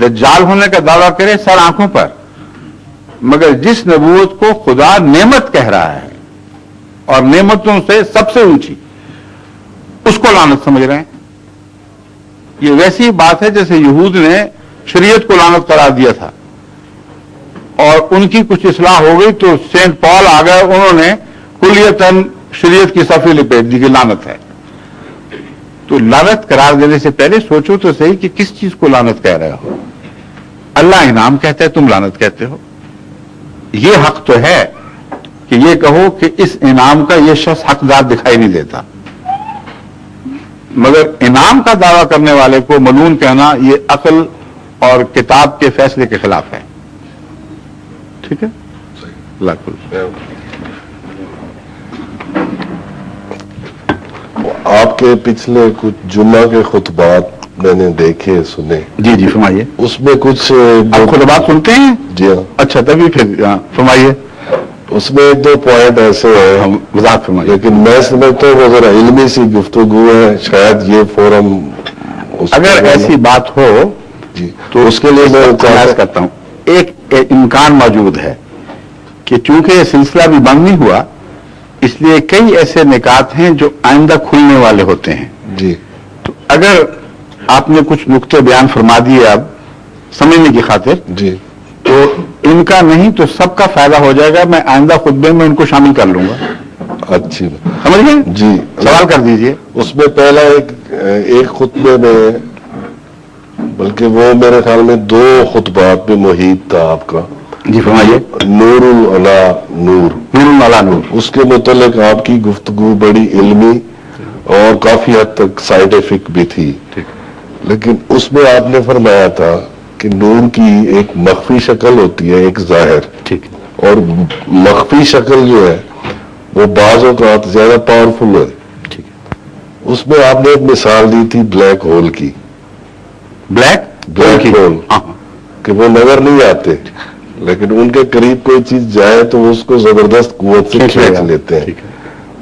دجال ہونے کا دعویٰ کرے سر آنکھوں پر، مگر جس نبوت کو خدا نعمت کہہ رہا ہے اور نعمتوں سے سب سے اونچی، اس کو لعنت سمجھ رہے ہیں. یہ ویسی بات ہے جیسے یہود نے شریعت کو لعنت قرار دیا تھا اور ان کی کچھ اصلاح ہو گئی تو سینٹ پال آ گئے، انہوں نے کلیتاً شریعت کی صفحے لپیٹ دی کہ لعنت ہے. تو لعنت قرار دینے سے پہلے سوچو تو صحیح کہ کس چیز کو لعنت کہہ رہے ہو. اللہ انعام کہتا ہے، تم لعنت کہتے ہو. یہ حق تو ہے کہ یہ کہو کہ اس انعام کا یہ شخص حقدار دکھائی نہیں دیتا، مگر انعام کا دعویٰ کرنے والے کو ملعون کہنا یہ عقل اور کتاب کے فیصلے کے خلاف ہے. ٹھیک ہے، اللہ کل. آپ کے پچھلے کچھ جمعہ کے خطبات میں نے دیکھے سنے. جی جی فرمائیے. اس میں کچھ آپ خطبات سنتے ہیں؟ جی ہاں. اچھا تبھی پھر فرمائیے. اس میں ایک دو پوائنٹ ایسے ہیں، وضاحت فرمائیے. لیکن میں سمجھتا ہوں وہ ذرا علمی سی گفتگو ہے، شاید یہ فورم اگر ایسی بات ہو جی تو اس کے لیے میں خیال کرتا ہوں ایک امکان موجود ہے کہ چونکہ یہ سلسلہ بھی بند نہیں ہوا، اس لیے کئی ایسے نکات ہیں جو آئندہ کھلنے والے ہوتے ہیں. جی تو اگر آپ نے کچھ نقطے بیان فرما دیے اب سمجھنے کی خاطر، جی تو ان کا نہیں تو سب کا فائدہ ہو جائے گا. میں آئندہ خطبے میں ان کو شامل کر لوں گا. اچھی سمجھ گئے؟ جی سوال کر دیجئے. اس میں پہلا ایک خطبے میں، بلکہ وہ میرے خیال میں 2 خطبات میں محیط تھا آپ کا. جی فرمائیے. نور علی نور، نور علی نور. اس کے متعلق آپ کی گفتگو بڑی علمی اور کافی حد تک سائنٹیفک بھی تھی. لیکن اس میں آپ نے فرمایا تھا کہ نور کی ایک مخفی شکل ہوتی ہے، ایک ظاہر، ٹھیک، اور مخفی شکل جو ہے وہ بعض اوقات زیادہ پاورفل ہے. ٹھیک. اس میں آپ نے ایک مثال دی تھی بلیک ہول کی. بلیک ہول کہ وہ نظر نہیں آتے، لیکن ان کے قریب کوئی چیز جائے تو اس کو زبردست قوت سے کھینچ لیتے ہیں.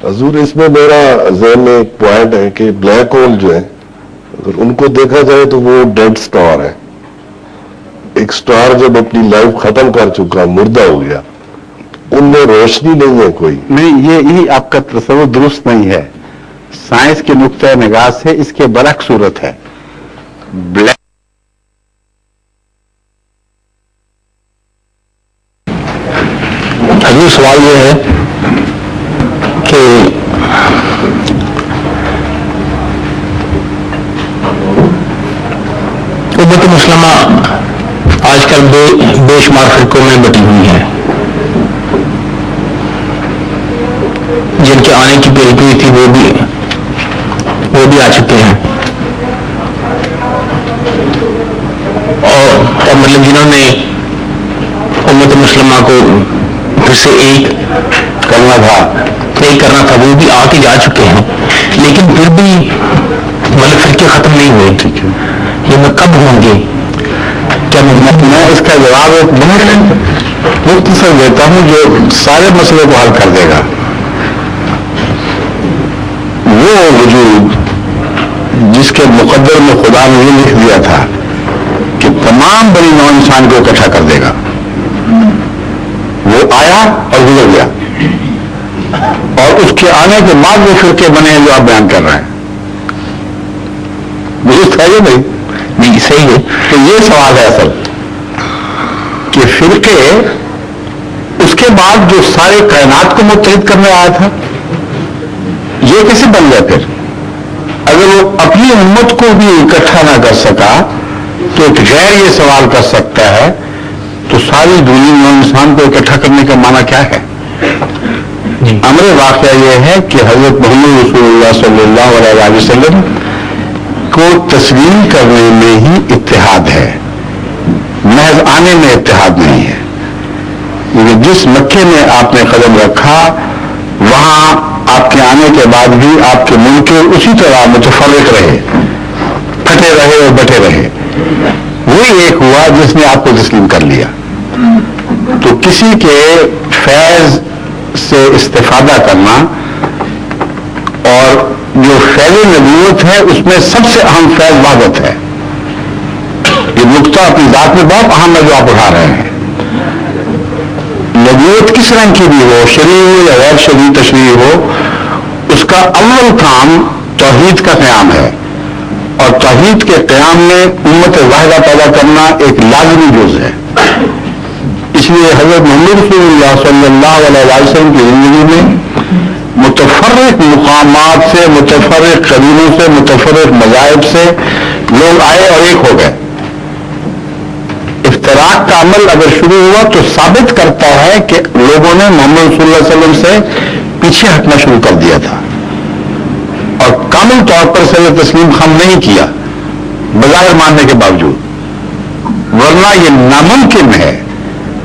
حضور اس میں میرا ذہن میں ایک پوائنٹ ہے کہ بلیک ہول جو ہے اگر ان کو دیکھا جائے تو وہ ڈیڈ سٹار ہے. ایک سٹار جب اپنی لائف ختم کر چکا، مردہ ہو گیا، ان میں روشنی نہیں ہے کوئی. نہیں، یہ آپ کا تصور درست نہیں ہے. سائنس کے نقطۂ نگاہ سے اس کے برعکس صورت ہے. بلیک اگلی سوال یہ ہے کہ امت مسلمہ آج کل بے شمار فرقوں میں بٹی ہوئی ہے، جن کے آنے کی پیشگوئی تھی وہ بھی آ چکے ہیں، اور مطلب جنہوں نے امت مسلمہ کو پھر سے ایک کرنا تھا وہ بھی آ کے جا چکے ہیں، لیکن پھر بھی مطلب فرقے ختم نہیں ہوئے. یہ میں کب ہوں گے؟ کیا میں اس کا جواب ایک بہت مختصر دیتا ہوں جو سارے مسئلے کو حل کر دے گا. وہ وجود جس کے مقدر میں خدا نے یہ لکھ دیا تھا کہ تمام بنی نوع انسان کو اکٹھا کر دے گا، وہ آیا اور گزر گیا، اور اس کے آنے کے بعد وہ فرقے بنے ہیں جو آپ بیان کر رہے ہیں. درست ہے یہ نہیں صحیح ہے. تو یہ سوال ہے اصل کہ فرقے اس کے بعد جو سارے کائنات کو متحد کرنے آیا تھا یہ کیسے بن گیا؟ پھر اگر وہ اپنی امت کو بھی اکٹھا نہ کر سکا تو ایک غیر یہ سوال کر سکتا ہے تو ساری دنیا میں انسان کو اکٹھا کرنے کا معنی کیا ہے؟ امر واقعہ یہ ہے کہ حضرت محمد رسول اللہ صلی اللہ علیہ وسلم کو تسلیم کرنے میں ہی اتحاد ہے، محض آنے میں اتحاد نہیں ہے. کیونکہ جس مکے میں آپ نے قدم رکھا وہاں آپ کے آنے کے بعد بھی آپ کے ملک اسی طرح متفرق رہے، پھٹے رہے اور بٹے رہے. وہی ایک ہوا جس نے آپ کو تسلیم کر لیا. تو کسی کے فیض سے استفادہ کرنا اور جو فیض نبوت ہے اس میں سب سے اہم فیض وحدت ہے. یہ نقطہ اپنی ذات میں بہت اہم ہے جو آپ اٹھا رہے ہیں. نبوت کس رنگ کی بھی ہو، شرعی ہو یا غیر شرعی تشریح ہو، اس کا اول کام توحید کا قیام ہے، اور توحید کے قیام میں امت واحدہ پیدا کرنا ایک لازمی جز ہے. اس لیے حضرت محمد رسول اللہ صلی اللہ علیہ وسلم کی زندگی میں متفرق مقامات سے، متفرق قبیلوں سے، متفرق مذاہب سے لوگ آئے اور ایک ہو گئے. افتراق کا عمل اگر شروع ہوا تو ثابت کرتا ہے کہ لوگوں نے محمد صلی اللہ علیہ وسلم سے پیچھے ہٹنا شروع کر دیا تھا اور کامل طور پر سے تسلیم خم نہیں کیا بظاہر ماننے کے باوجود. ورنہ یہ ناممکن ہے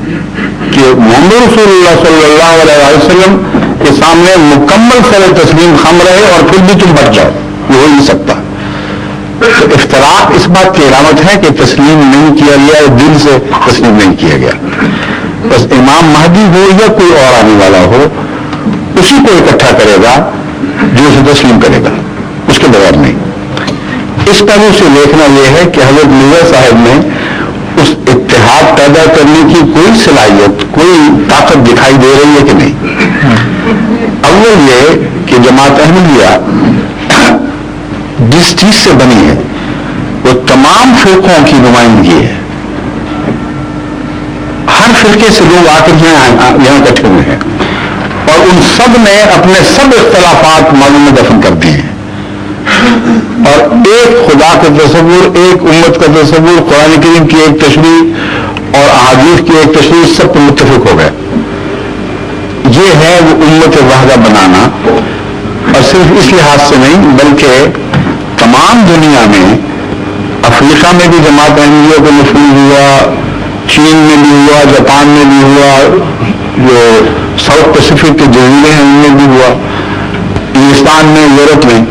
کہ محمد رسول اللہ صلی اللہ علیہ وسلم کے سامنے مکمل سر تسلیم خم رہے اور پھر بھی تم بچ جاؤ. یہ ہو نہیں سکتا. تو افتراق اس بات کی علامت ہے کہ تسلیم نہیں کیا گیا، دل سے تسلیم نہیں کیا گیا. بس امام مہدی ہو یا کوئی اور آنے والا ہو، اسی کو اکٹھا کرے گا جو اسے تسلیم کرے گا، اس کے بغیر نہیں. اس پہلو سے دیکھنا یہ ہے کہ حضرت مرزا صاحب نے اس اتحاد پیدا کرنے کی کوئی صلاحیت، کوئی طاقت دکھائی دے رہی ہے کہ نہیں. اول یہ کہ جماعت احمدیہ جس چیز سے بنی ہے وہ تمام فرقوں کی نمائندگی ہے. ہر فرقے سے لوگ آ کر یہاں اکٹھے ہوئے ہیں اور ان سب نے اپنے سب اختلافات معلوم میں دفن کر دیے ہیں اور ایک خدا کا تصور، ایک امت کا تصور، قرآن کریم کی ایک تشریح اور احادیث کی ایک تشریح، سب پر متفق ہو گئے. یہ ہے وہ امت واحدہ بنانا. اور صرف اس لحاظ سے نہیں بلکہ تمام دنیا میں، افریقہ میں بھی جماعت احمدیہ کو نفوذ ہوا، چین میں بھی ہوا، جاپان میں بھی ہوا، جو ساؤتھ پیسفک کے جزیرے ہیں ان میں بھی ہوا، انگلستان میں، یورپ میں.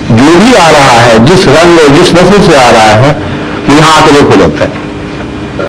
جو بھی آ رہا ہے، جس رنگ اور جس نسل سے آ رہا ہے، یہاں آ کے دیکھو لگتا ہے.